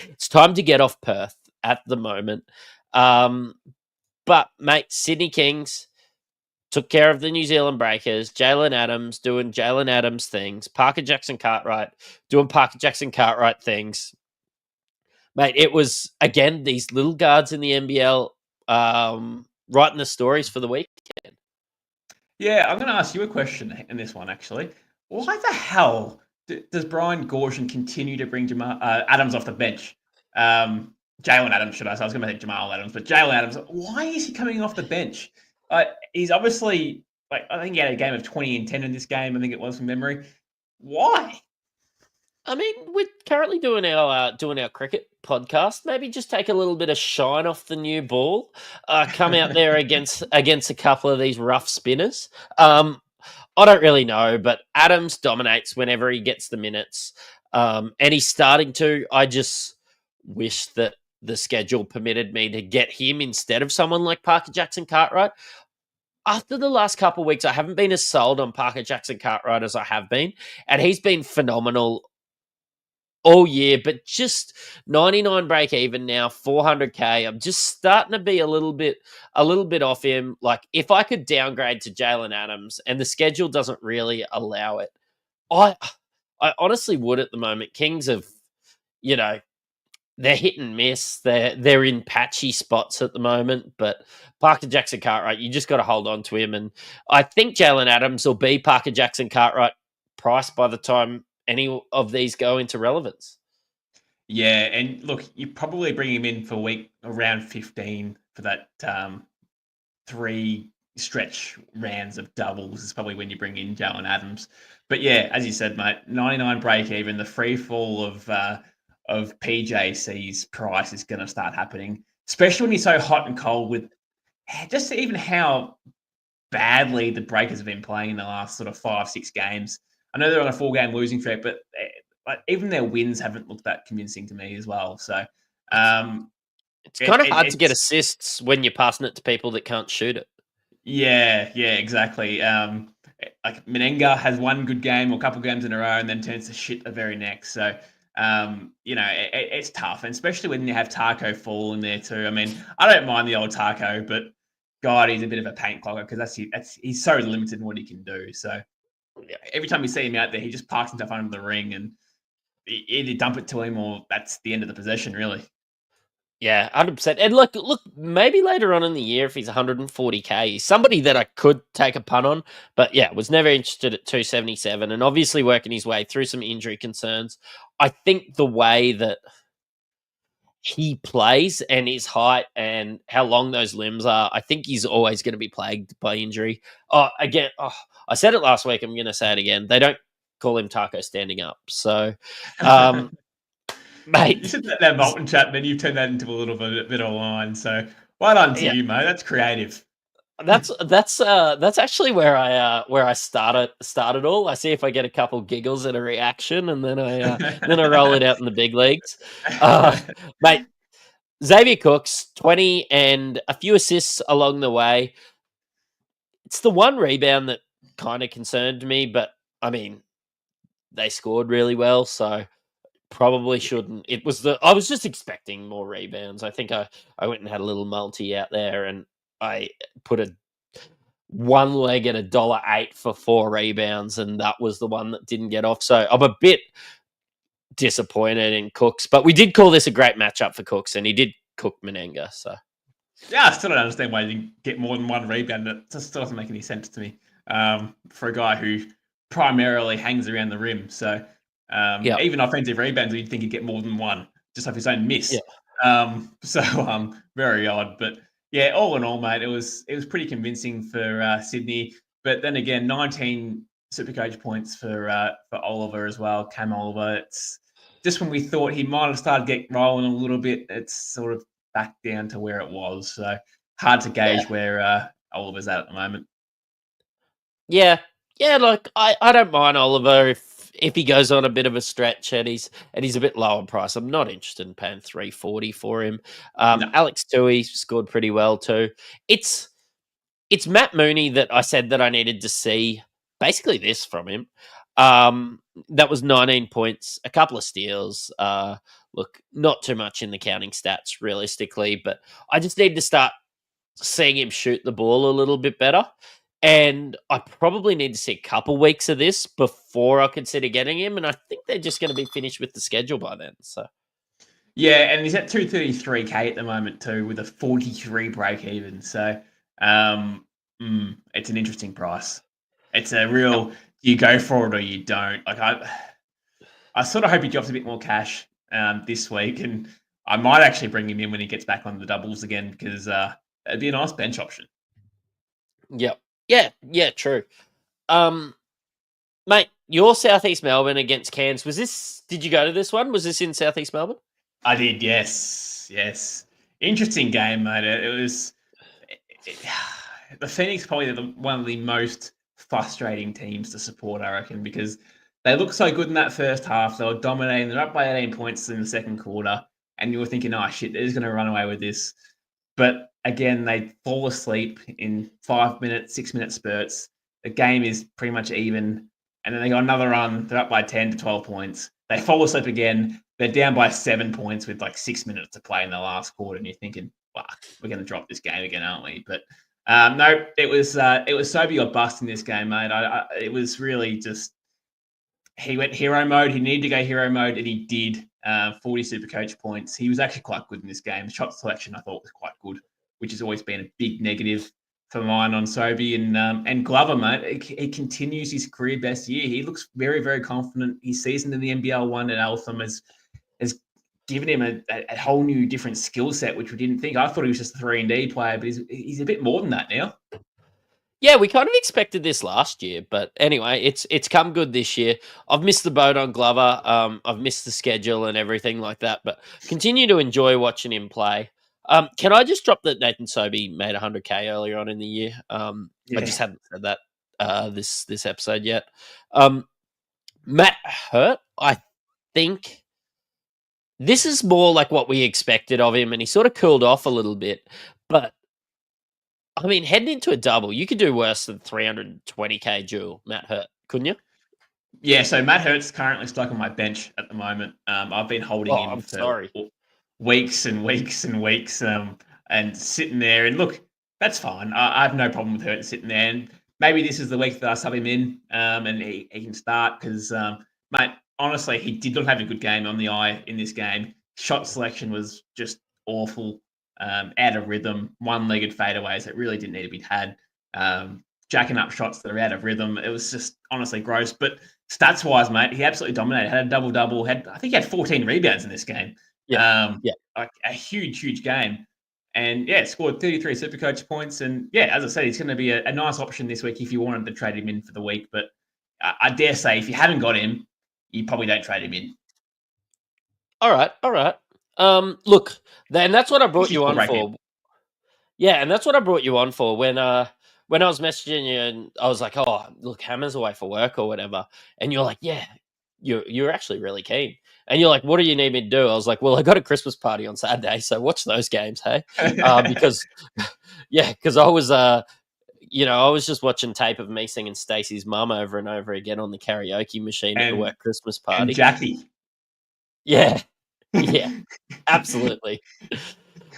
It's time to get off Perth at the moment. But mate, Sydney Kings, took care of the New Zealand Breakers, Jalen Adams doing Jalen Adams things, Parker Jackson Cartwright doing Parker Jackson Cartwright things. Mate, it was, again, these little guards in the NBL writing the stories for the weekend. Yeah, I'm going to ask you a question in this one, actually. Why the hell does Brian Gorshin continue to bring Adams off the bench? Jalen Adams, should I say? I was going to say Jamal Adams, but Jalen Adams, why is he coming off the bench? He's obviously, I think he had a game of 20 and 10 in this game, I think it was from memory. Why? I mean, we're currently doing our cricket podcast. Maybe just take a little bit of shine off the new ball. Come out there against a couple of these rough spinners. I don't really know, but Adams dominates whenever he gets the minutes, and he's starting to. I just wish that the schedule permitted me to get him instead of someone like Parker Jackson Cartwright. After the last couple of weeks, I haven't been as sold on Parker Jackson Cartwright as I have been, and he's been phenomenal all year, but just 99 break even now, 400k. I'm just starting to be a little bit off him. Like, if I could downgrade to Jalen Adams, and the schedule doesn't really allow it, I honestly would at the moment. Kings have, they're hit and miss. They're in patchy spots at the moment, but Parker Jackson Cartwright, you just got to hold on to him. And I think Jalen Adams will be Parker Jackson Cartwright price by the time any of these go into relevance. Yeah, and look, you probably bring him in for week around 15 for that 3 stretch rounds of doubles is probably when you bring in Jalen Adams. But yeah, as you said, mate, 99 break even, the free fall of PJC's price is going to start happening, especially when you're so hot and cold with just even how badly the Breakers have been playing in the last sort of 5-6 games. I know they're on a 4-game losing streak, but even their wins haven't looked that convincing to me as well. So it's kind of hard to get assists when you're passing it to people that can't shoot it. Yeah, exactly. Like Menenga has one good game or a couple of games in a row and then turns to shit the very next. So, it's tough, and especially when you have Taco fall in there too. I mean, I don't mind the old Taco, but God, he's a bit of a paint clogger because he's so limited in what he can do. So every time you see him out there, he just parks himself under the ring and either dump it to him or that's the end of the possession, really. Yeah, 100%. And look, maybe later on in the year, if he's 140k, he's somebody that I could take a punt on. But yeah, was never interested at 277 and obviously working his way through some injury concerns. I think the way that he plays and his height and how long those limbs are, I think he's always going to be plagued by injury. I said it last week. I'm going to say it again. They don't call him Taco standing up. So, mate, you said that Molten chat, and then you've turned that into a little bit of a line. So, well done to you, mate. That's creative. That's actually where I started all. I see if I get a couple giggles and a reaction, and then I roll it out in the big leagues. Mate, Xavier Cooks, 20 and a few assists along the way. It's the one rebound that kind of concerned me, but I mean, they scored really well, so probably shouldn't. I was just expecting more rebounds. I think I went and had a little multi out there, and I put a one leg at $1.08 for 4 rebounds, and that was the one that didn't get off. So I'm a bit disappointed in Cooks, but we did call this a great matchup for Cooks, and he did cook Menenga. So yeah, I still don't understand why he didn't get more than one rebound. That just doesn't make any sense to me for a guy who primarily hangs around the rim. So even offensive rebounds, you'd think he'd get more than one just off his own miss. Yeah. Very odd, but yeah, all in all, mate, it was pretty convincing for Sydney. But then again, 19 Supercoach points for Oliver as well, Cam Oliver. It's just when we thought he might have started getting rolling a little bit, it's sort of back down to where it was. So hard to gauge where Oliver's at the moment. Yeah. Look, I don't mind Oliver if he goes on a bit of a stretch and he's a bit lower price. I'm not interested in paying $340 for him. No. Alex Tui scored pretty well too. It's Matt Mooney that I said that I needed to see basically this from him. That was 19 points, a couple of steals. Look, not too much in the counting stats realistically, but I just need to start seeing him shoot the ball a little bit better. And I probably need to see a couple weeks of this before I consider getting him. And I think they're just going to be finished with the schedule by then. So Yeah, and he's at 233K at the moment too, with a 43 break even. So it's an interesting price. It's a real you go for it or you don't. Like I sort of hope he drops a bit more cash this week, and I might actually bring him in when he gets back on the doubles again because it'd be a nice bench option. Yep. Yeah, true. Mate, your Southeast Melbourne against Cairns, did you go to this one? Was this in Southeast Melbourne? I did, yes. Interesting game, mate. It was the Phoenix probably one of the most frustrating teams to support, I reckon, because they looked so good in that first half. They were dominating. They're up by 18 points in the second quarter, and you were thinking, "Oh shit, they're just going to run away with this." But again, they fall asleep in 5-minute, 6-minute spurts. The game is pretty much even, and then they got another run. They're up by 10 to 12 points. They fall asleep again. They're down by 7 points with like 6 minutes to play in the last quarter, and you're thinking, "Wow, we're going to drop this game again, aren't we?" But no, it was Sobe or bust in this game, mate. It was really just he went hero mode. He needed to go hero mode, and he did. 40 Supercoach points. He was actually quite good in this game. The shot selection I thought was quite good, which has always been a big negative for mine on Sobe. And Glover, mate, he continues his career best year. He looks very, very confident. His season in the NBL one at Eltham has given him a whole new different skill set, which we didn't think. I thought he was just a 3-and-D player, but he's a bit more than that now. Yeah, we kind of expected this last year, but anyway, it's come good this year. I've missed the boat on Glover. I've missed the schedule and everything like that, but continue to enjoy watching him play. Can I just drop that Nathan Sobey made 100K earlier on in the year? I just hadn't said that this episode yet. Matt Hurt, I think this is more like what we expected of him, and he sort of cooled off a little bit, but I mean, heading into a double, you could do worse than 320K duel, Matt Hurt, couldn't you? Yeah, so Matt Hurt's currently stuck on my bench at the moment. I've been holding him for weeks and weeks and weeks and sitting there. And look, that's fine. I have no problem with Hurt sitting there. And maybe this is the week that I sub him in and he can start because, mate, honestly, he did not have a good game on the eye in this game. Shot selection was just awful. Out of rhythm, one-legged fadeaways that really didn't need to be had, jacking up shots that are out of rhythm. It was just honestly gross. But stats-wise, mate, he absolutely dominated. Had a double-double. I think he had 14 rebounds in this game. Like a huge game. And yeah, scored 33 Supercoach points. And yeah, as I said, he's going to be a nice option this week if you wanted to trade him in for the week. But I dare say, if you haven't got him, you probably don't trade him in. All right. Look, then that's what I brought you on for. Yeah, and that's what I brought you on for when I was messaging you and I was like, "Oh, look, Hammer's away for work or whatever," and you're like, "Yeah, you're actually really keen," and you're like, "What do you need me to do?" I was like, "Well, I got a Christmas party on Saturday, so watch those games, hey?" Because I was I was just watching tape of me singing Stacey's Mum over and over again on the karaoke machine at the work Christmas party. And Jackie. Yeah, absolutely.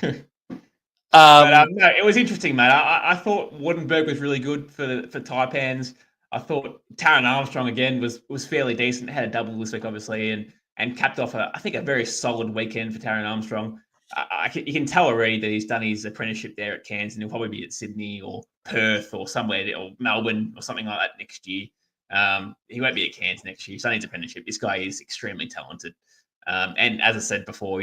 No, it was interesting, mate. I thought Woodenberg was really good for Taipans. I thought Taron Armstrong again was fairly decent. Had a double this week, obviously, and capped off I think a very solid weekend for Taron Armstrong. You can tell already that he's done his apprenticeship there at Cairns, and he'll probably be at Sydney or Perth or somewhere, or Melbourne or something like that next year. He won't be at Cairns next year. He's done his apprenticeship. This guy is extremely talented. And as I said before,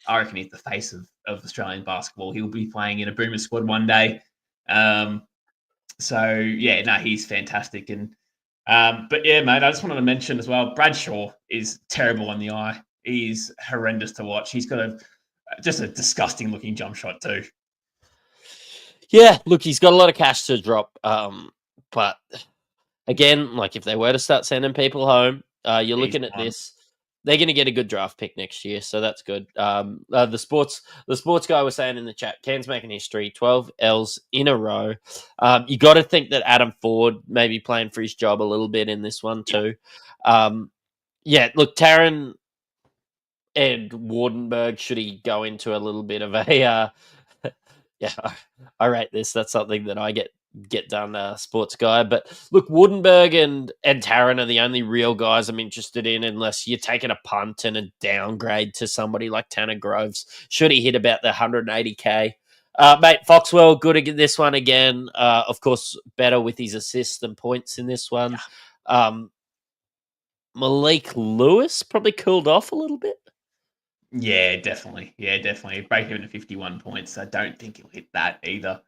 I reckon he's the face of Australian basketball. He'll be playing in a Boomer squad one day. So yeah, no, he's fantastic. And but yeah, mate, I just wanted to mention as well, Bradshaw is terrible on the eye. He's horrendous to watch. He's got just a disgusting looking jump shot too. Yeah, look, he's got a lot of cash to drop. But again, like if they were to start sending people home, you're looking at this. They're going to get a good draft pick next year, so that's good. The sports guy was saying in the chat, Cairns making history, 12 L's in a row. You got to think that Adam Ford may be playing for his job a little bit in this one too. Look, Taron and Wardenberg, should he go into a little bit of a I rate this. That's something that I get get done, sports guy. But look, Woodenberg and Tarrant are the only real guys I'm interested in, unless you're taking a punt and a downgrade to somebody like Tanner Groves. Should he hit about the 180K? Mate, Foxwell, good at this one again. Of course, better with his assists than points in this one. Malik Lewis probably cooled off a little bit. Yeah, definitely. Break even at 51 points. I don't think he'll hit that either.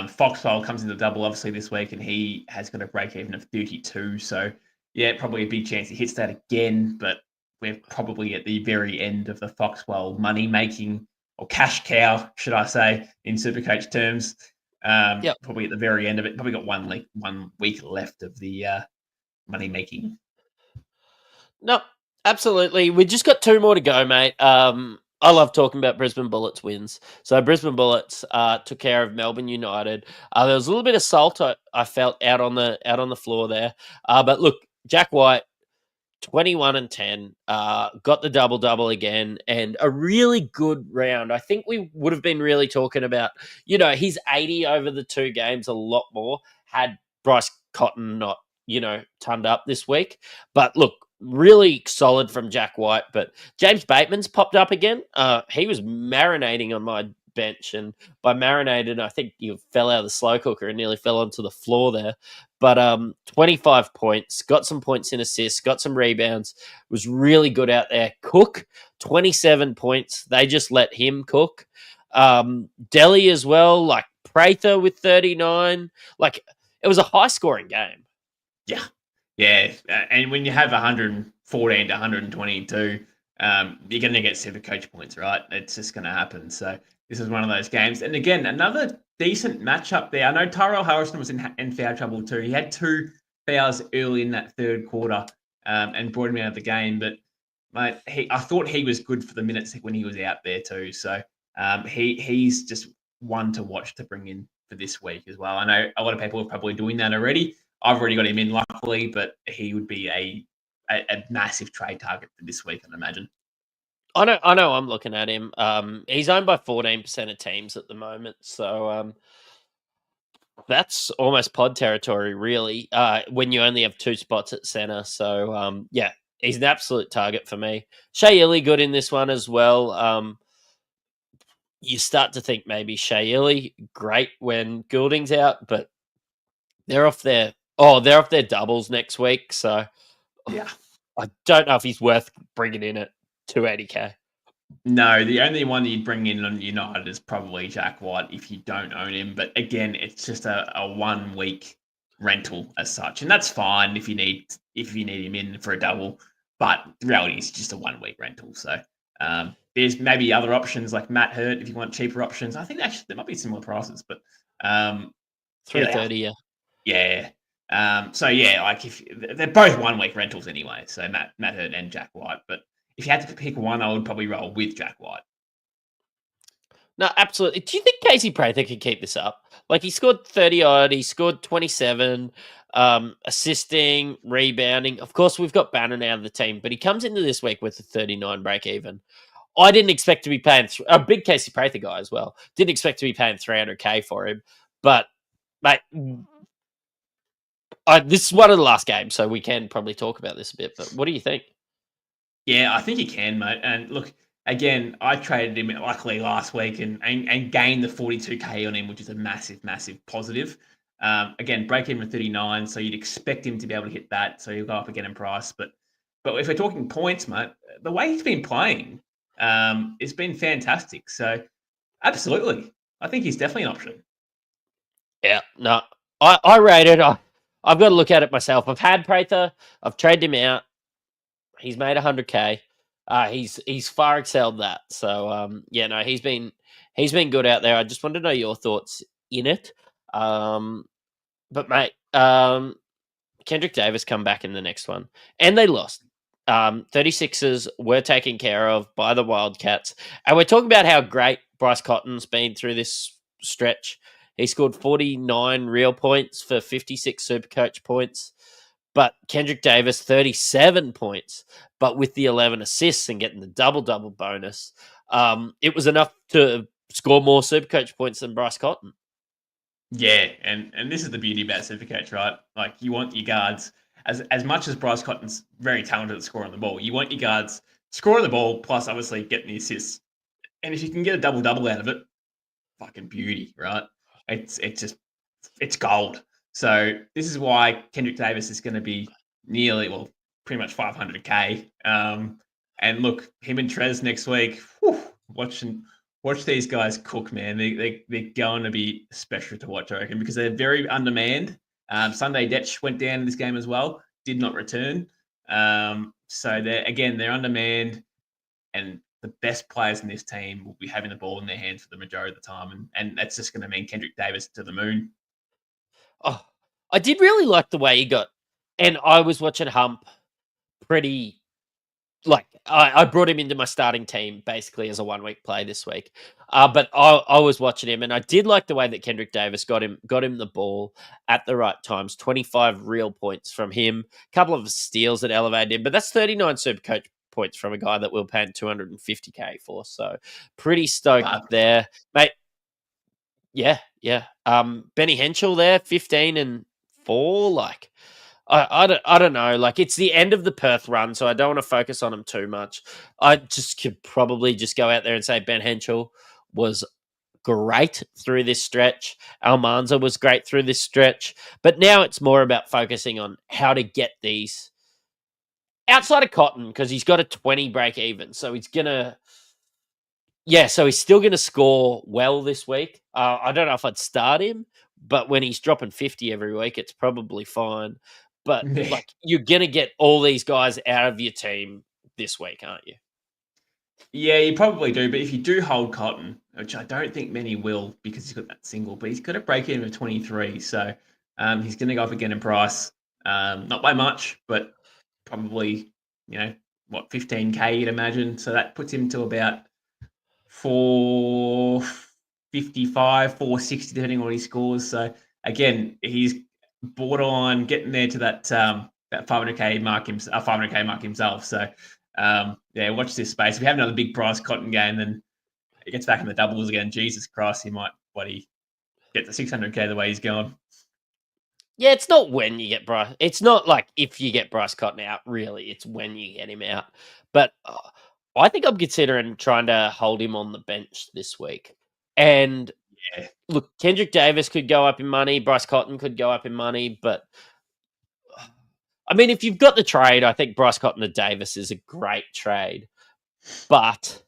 Foxwell comes in the double, obviously, this week, and he has got a break even of 32. So, yeah, probably a big chance he hits that again, but we're probably at the very end of the Foxwell money-making, or cash cow, should I say, in Supercoach terms. Probably at the very end of it. Probably got 1 week left of the money-making. No, absolutely. We just got 2 more to go, mate. I love talking about Brisbane Bullets wins. So Brisbane Bullets took care of Melbourne United. There was a little bit of salt I felt out on the floor there. But look, Jack White, 21 and 10, got the double again, and a really good round. I think we would have been really talking about, his 80 over the 2 games a lot more had Bryce Cotton not, turned up this week. But look, really solid from Jack White. But James Bateman's popped up again. He was marinating on my bench, and by marinated, I think he fell out of the slow cooker and nearly fell onto the floor there. But 25 points, got some points in assists, got some rebounds, was really good out there. Cook, 27 points. They just let him cook. Delhi as well, like Prather with 39. Like, it was a high-scoring game. Yeah. And when you have 114 to 122, you're going to get Supercoach points, right? It's just going to happen. So this is one of those games. And again, another decent matchup there. I know Tyrell Harrison was in foul trouble too. He had 2 fouls early in that third quarter and brought him out of the game. But mate, I thought he was good for the minutes when he was out there too. So he's just one to watch to bring in for this week as well. I know a lot of people are probably doing that already. I've already got him in, luckily, but he would be a massive trade target for this week, I'd imagine. I know. I'm looking at him. He's owned by 14% of teams at the moment, so that's almost pod territory, really. When you only have 2 spots at center, so yeah, he's an absolute target for me. Shea Illy good in this one as well. You start to think maybe Shea Illy great when Goulding's out, but they're off their doubles next week, so yeah, I don't know if he's worth bringing in at 280K. No, the only one that you'd bring in on United is probably Jack White if you don't own him. But again, it's just a 1 week rental as such, and that's fine if you need him in for a double. But the reality is just a 1 week rental. So there's maybe other options like Matt Hurt if you want cheaper options. I think actually there might be similar prices, but 330, yeah. So yeah, like if they're both 1 week rentals anyway. So Matt Hurt and Jack White, but if you had to pick one, I would probably roll with Jack White. No, absolutely. Do you think Casey Prather can keep this up? Like, he scored 30 odd, he scored 27, assisting, rebounding. Of course, we've got Bannon out of the team, but he comes into this week with a 39 break even. I didn't expect to be paying a big Casey Prather guy as well. Didn't expect to be paying 300K for him, but mate, this is one of the last games, so we can probably talk about this a bit. But what do you think? Yeah, I think he can, mate. And look, again, I traded him luckily last week and gained the 42K on him, which is a massive, massive positive. Again, break even at 39, so you'd expect him to be able to hit that. So he'll go up again in price. But if we're talking points, mate, the way he's been playing, it's been fantastic. So absolutely, I think he's definitely an option. Yeah, no, I rate it. I've got to look at it myself. I've had Prather. I've traded him out. He's made 100K. He's far excelled that. So yeah, no, he's been good out there. I just wanted to know your thoughts in it. But mate, Kendrick Davis come back in the next one, and they lost. 36ers were taken care of by the Wildcats, and we're talking about how great Bryce Cotton's been through this stretch. He scored 49 real points for 56 Supercoach points. But Kendrick Davis, 37 points, but with the 11 assists and getting the double-double bonus, it was enough to score more Supercoach points than Bryce Cotton. Yeah, and this is the beauty about Supercoach, right? Like you want your guards as much as Bryce Cotton's very talented at scoring the ball. You want your guards scoring the ball plus obviously getting the assists. And if you can get a double out of it, fucking beauty, right? It's gold. So this is why Kendrick Davis is going to be nearly, well, pretty much 500k. And look, him and Trez next week. Whew, watch these guys cook, man. They're going to be special to watch, I reckon, because they're very undermanned. Sunday Detch went down in this game as well, did not return. So they're undermanned, and the best players in this team will be having the ball in their hands for the majority of the time, and that's just going to mean Kendrick Davis to the moon. Oh, I did really like the way he got, and I was watching Hump pretty. Like I brought him into my starting team basically as a 1 week play this week, but I was watching him and I did like the way that Kendrick Davis got him the ball at the right times. 25 real points from him, a couple of steals that elevated him, but that's 39 Supercoach points from a guy that we're paying 250k for. So pretty stoked there, mate. Yeah. Benny Henschel there, 15 and 4, like. I don't know. Like, it's the end of the Perth run, so I don't want to focus on him too much. I just could probably just go out there and say Ben Henschel was great through this stretch. Almanza was great through this stretch. But now it's more about focusing on how to get these outside of Cotton, because he's got a 20 break even. So he's going to... Yeah, so he's still going to score well this week. I don't know if I'd start him, but when he's dropping 50 every week, it's probably fine. But like, you're going to get all these guys out of your team this week, aren't you? Yeah, you probably do. But if you do hold Cotton, which I don't think many will because he's got that single, but he's got a break even of 23. So he's going to go up again in price. Not by much, but probably, 15k you'd imagine. So that puts him to about 455, 460, depending on what he scores. So again, he's borderline getting there to that 500k mark himself. So watch this space. If we have another big price Cotton game, then it gets back in the doubles again. Jesus Christ, he might get to 600k the way he's going. Yeah, it's not when you get Bryce. It's not like if you get Bryce Cotton out, really. It's when you get him out. But I think I'm considering trying to hold him on the bench this week. And look, Kendrick Davis could go up in money. Bryce Cotton could go up in money. But, I mean, if you've got the trade, I think Bryce Cotton to Davis is a great trade. But,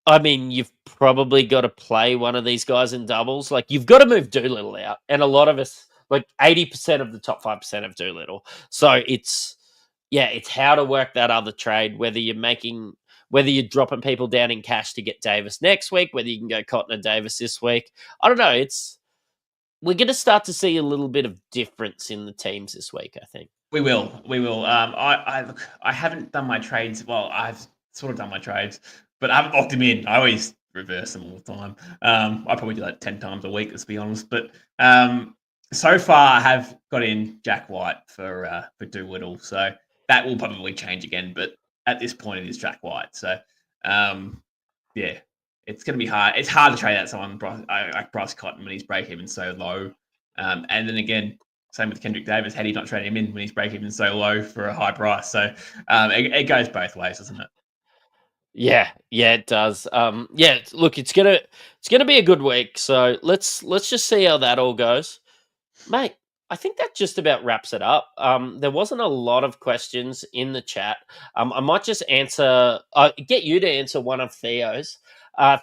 I mean, you've probably got to play one of these guys in doubles. Like, you've got to move Doolittle out. And a lot of us... Like 80% of the top 5% of Doolittle. So it's how to work that other trade, whether you're dropping people down in cash to get Davis next week, whether you can go Cotton and Davis this week. I don't know. We're going to start to see a little bit of difference in the teams this week, I think. We will. I haven't done my trades. Well, I've sort of done my trades, but I haven't locked them in. I always reverse them all the time. I probably do that 10 times a week, let's be honest. But so far, I have got in Jack White for Doolittle, so that will probably change again. But at this point, it is Jack White. So, it's going to be hard. It's hard to trade out someone like Bryce Cotton when he's break even so low. And then again, same with Kendrick Davis. Had he not traded him in when he's break even so low for a high price? So it goes both ways, doesn't it? Yeah, it does. Look, it's gonna be a good week. So let's just see how that all goes. Mate, I think that just about wraps it up. There wasn't a lot of questions in the chat. I might just get you to answer one of Theo's.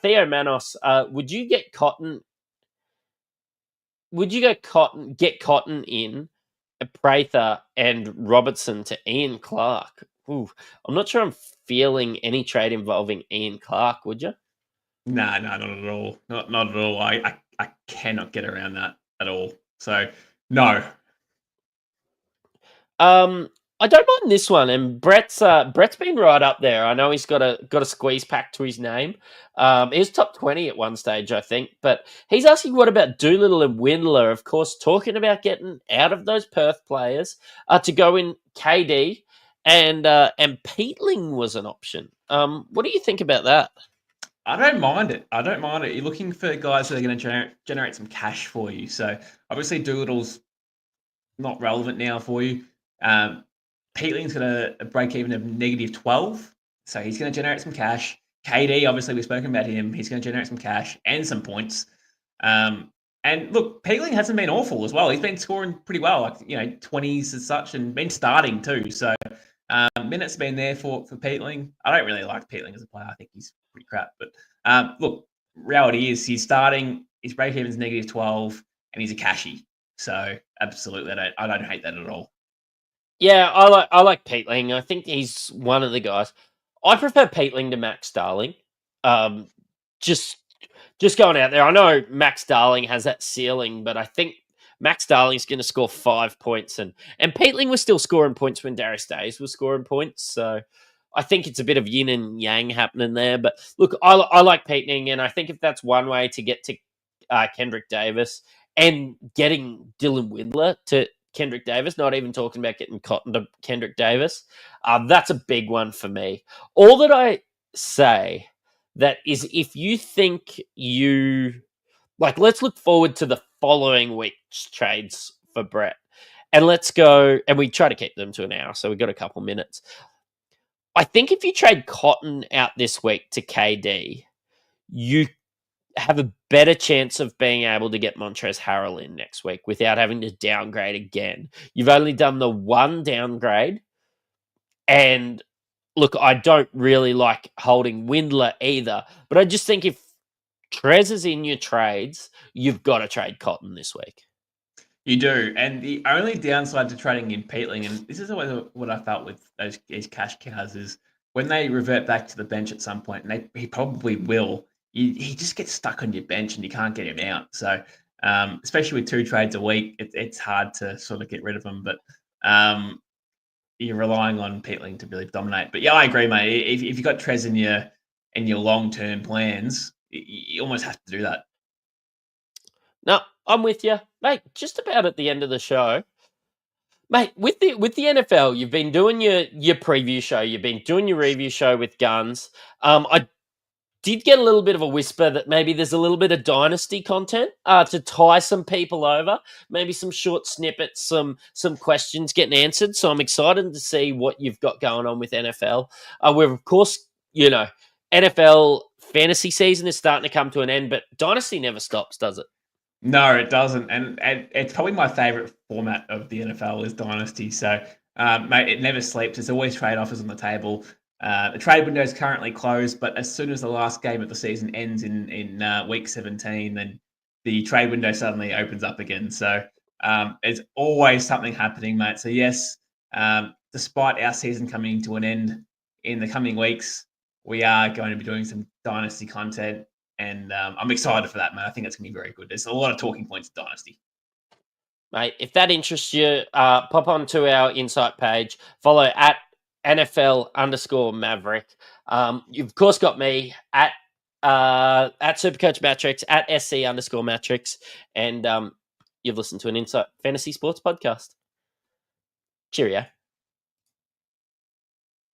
Theo Manos, would you get Cotton? Would you get Cotton in, Prather and Robertson to Ian Clark? Ooh, I'm not sure I'm feeling any trade involving Ian Clark, would you? No, not at all. Not at all. I cannot get around that at all. So no. I don't mind this one, and Brett's been right up there. I know he's got a squeeze pack to his name. He was top 20 at one stage, I think, but he's asking what about Doolittle and Windler, of course, talking about getting out of those Perth players to go in KD, and Peatling was an option. What do you think about that? I don't mind it. I don't mind it. You're looking for guys that are going to generate some cash for you. So obviously Doolittle's not relevant now for you. Peatling's got a break even of -12, so he's going to generate some cash. KD, obviously, we've spoken about him. He's going to generate some cash and some points. And look, Peatling hasn't been awful as well. He's been scoring pretty well, like 20s as such, and been starting too. So minutes been there for Peatling. I don't really like Peatling as a player. I think he's pretty crap. But look, reality is he's starting. His break even's -12, and he's a cashy. So absolutely, I don't hate that at all. Yeah, I like Peatling. I think he's one of the guys. I prefer Peatling to Max Darling. Just going out there. I know Max Darling has that ceiling, but I think Max Darling's going to score 5 points, and Peatling was still scoring points when Darius Days was scoring points. So I think it's a bit of yin and yang happening there. But look, I like Peatling, and I think if that's one way to get to Kendrick Davis and getting Dylan Windler to Kendrick Davis, not even talking about getting Cotton to Kendrick Davis, that's a big one for me. All that I say that is, if you think let's look forward to the following week's trades for Brett. And let's go, and we try to keep them to an hour, so we've got a couple minutes. I think if you trade Cotton out this week to KD, you have a better chance of being able to get Montrezl Harrell in next week without having to downgrade again. You've only done the one downgrade, and look, I don't really like holding Windler either, but I just think if Trez is in your trades, you've got to trade Cotton this week. You do, and the only downside to trading in Peatling, and this is always what I felt with these cash cows, is when they revert back to the bench at some point, and he probably will, he just gets stuck on your bench and you can't get him out. So, especially with 2 trades a week, it's hard to sort of get rid of him. But you're relying on Peatling to really dominate. But yeah, I agree, mate. If you've got Trez in your long-term plans, you almost have to do that. No, I'm with you, mate. Just about at the end of the show, mate. With the NFL, you've been doing your preview show, you've been doing your review show with Guns. I did get a little bit of a whisper that maybe there's a little bit of dynasty content to tie some people over. Maybe some short snippets, some questions getting answered. So I'm excited to see what you've got going on with NFL. We're of course, NFL fantasy season is starting to come to an end, but dynasty never stops, does it? No, it doesn't, and it's probably my favorite format of the NFL is Dynasty. So, mate, it never sleeps. There's always trade offers on the table. The trade window is currently closed, but as soon as the last game of the season ends in week 17, then the trade window suddenly opens up again. So, there's always something happening, mate. So yes, despite our season coming to an end in the coming weeks, we are going to be doing some Dynasty content. And I'm excited for that, man. I think it's going to be very good. There's a lot of talking points in Dynasty. Mate, if that interests you, pop onto our Insight page. Follow at NFL_Maverick. You've, of course, got me at Supercoach Matrix, at SC_Matrix. And you've listened to an Insight Fantasy Sports podcast. Cheerio.